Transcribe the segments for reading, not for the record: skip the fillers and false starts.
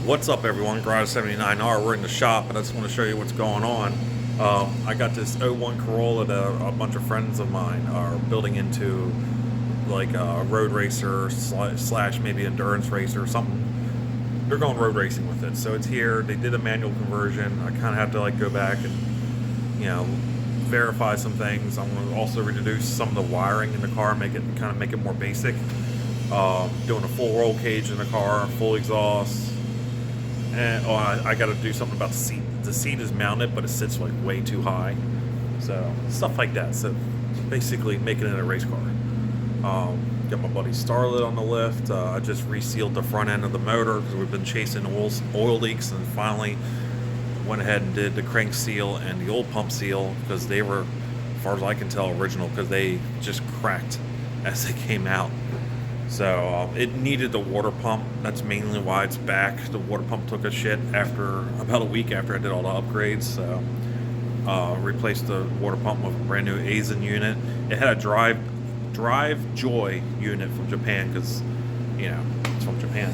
What's up, everyone? Garage 79R. We're in the shop, and I just want to show you what's going on. I got this '01 Corolla that a bunch of friends of mine are building into like a road racer slash maybe endurance racer or something. They're going road racing with it. So it's here. They did a manual conversion. I kind of have to like go back and verify some things. I'm going to also reduce some of the wiring in the car, make it more basic. Doing a full roll cage in the car, full exhaust. And I got to do something about the seat. The seat is mounted, but it sits like way too high. So stuff like that. So basically, making it a race car. Got my buddy Starlet on the lift. I just resealed the front end of the motor because we've been chasing oil leaks, and finally went ahead and did the crank seal and the oil pump seal because they were, as far as I can tell, original because they just cracked as they came out. So it needed the water pump. That's mainly why it's back. The water pump took a shit after about a week after I did all the upgrades. So replaced the water pump with a brand new Aizen unit. It had a drive joy unit from Japan because it's from Japan.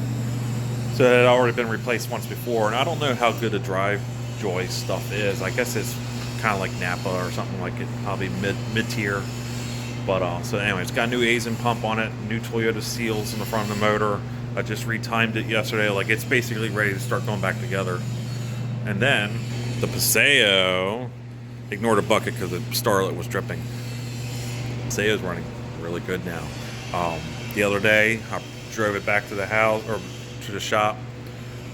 So it had already been replaced once before, and I don't know how good the drive joy stuff is. I guess it's kind of like Napa or something like it, probably mid tier. But so anyway, it's got a new Aizen pump on it, new Toyota seals in the front of the motor. I just retimed it yesterday. Like, it's basically ready to start going back together. And then the Paseo, ignore the bucket because the Starlet was dripping. Paseo's running really good now. The other day, I drove it back to the house or to the shop.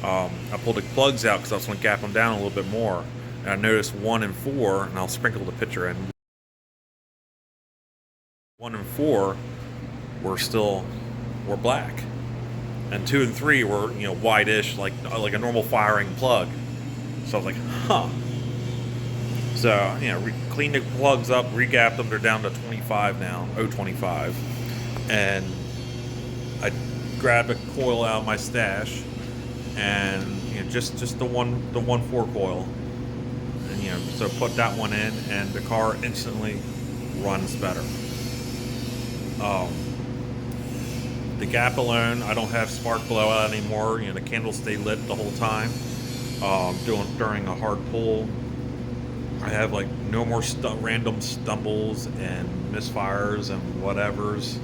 I pulled the plugs out because I was going to gap them down a little bit more. And I noticed 1 and 4, and I'll sprinkle the picture in. 1 and 4 were black, and 2 and 3 were whitish, like a normal firing plug. So I was like, huh. So cleaned the plugs up, regapped them. They're down to 25 now, 025, and I grabbed a coil out of my stash, and just the 1/4 coil, and so put that one in, and the car instantly runs better. The gap alone, I don't have spark blowout anymore. The candles stay lit the whole time. During a hard pull, I have like no more random stumbles and misfires and whatevers.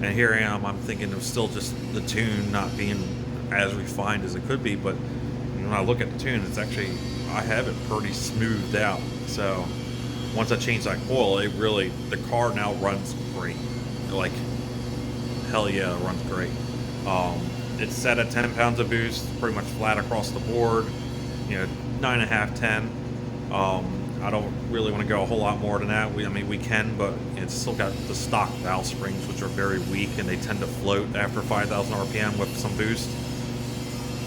And here I am. I'm thinking of still just the tune not being as refined as it could be. But when I look at the tune, it's actually, I have it pretty smoothed out. So once I change that coil, the car now runs great. Like, hell yeah, it runs great. It's set at 10 pounds of boost, pretty much flat across the board. 9.5, 10. I don't really want to go a whole lot more than that. We can, but it's still got the stock valve springs, which are very weak, and they tend to float after 5,000 RPM with some boost.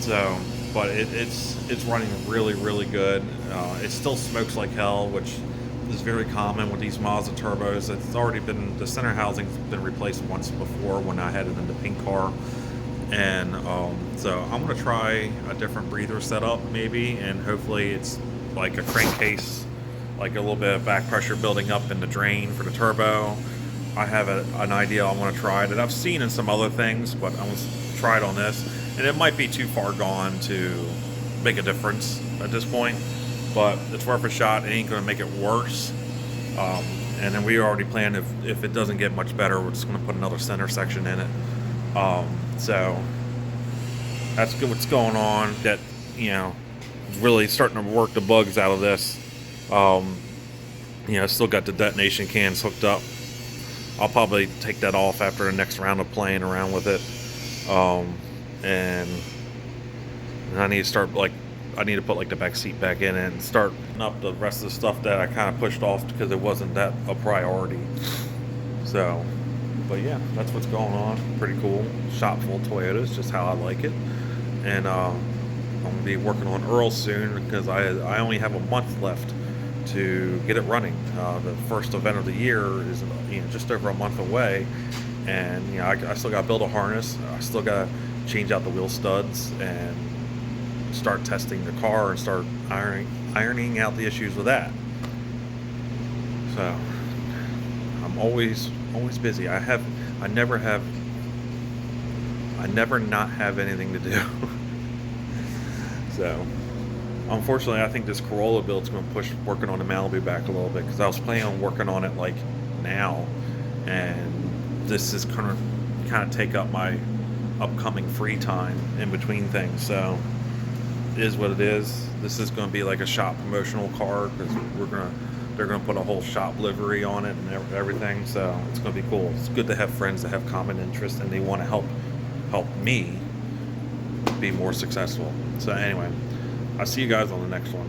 So, but it's running really, really good. It still smokes like hell, which is very common with these Mazda turbos. It's already been, the center housing's been replaced once before when I had it in the pink car. And so I'm going to try a different breather setup maybe, and hopefully it's like a crankcase, like a little bit of back pressure building up in the drain for the turbo. I have an idea I want to try that I've seen in some other things, but I want to try it on this. And it might be too far gone to make a difference at this point, but it's worth a shot. It ain't going to make it worse. And then we already planned if it doesn't get much better, we're just going to put another center section in it. So that's good. What's going on? That really starting to work the bugs out of this. Still got the detonation cans hooked up. I'll probably take that off after the next round of playing around with it. And I need to start I need to put the back seat back in and start up the rest of the stuff that I kind of pushed off because it wasn't that a priority. So, but yeah, that's what's going on. Pretty cool. Shop full of Toyotas, just how I like it. And I'm going to be working on Earl soon because I only have a month left to get it running. The first event of the year is just over a month away. And I still got to build a harness. I still got to change out the wheel studs and start testing the car and start ironing out the issues with that. So I'm always busy. I never not have anything to do. So unfortunately, I think this Corolla build's going to push working on the Malibu back a little bit, because I was planning on working on it like now, and this is kind of take up my upcoming free time in between things. So it is what it is. This is going to be like a shop promotional car, because they're gonna put a whole shop livery on it and everything. So it's going to be cool. It's good to have friends that have common interests and they want to help me be more successful. So anyway, I'll see you guys on the next one.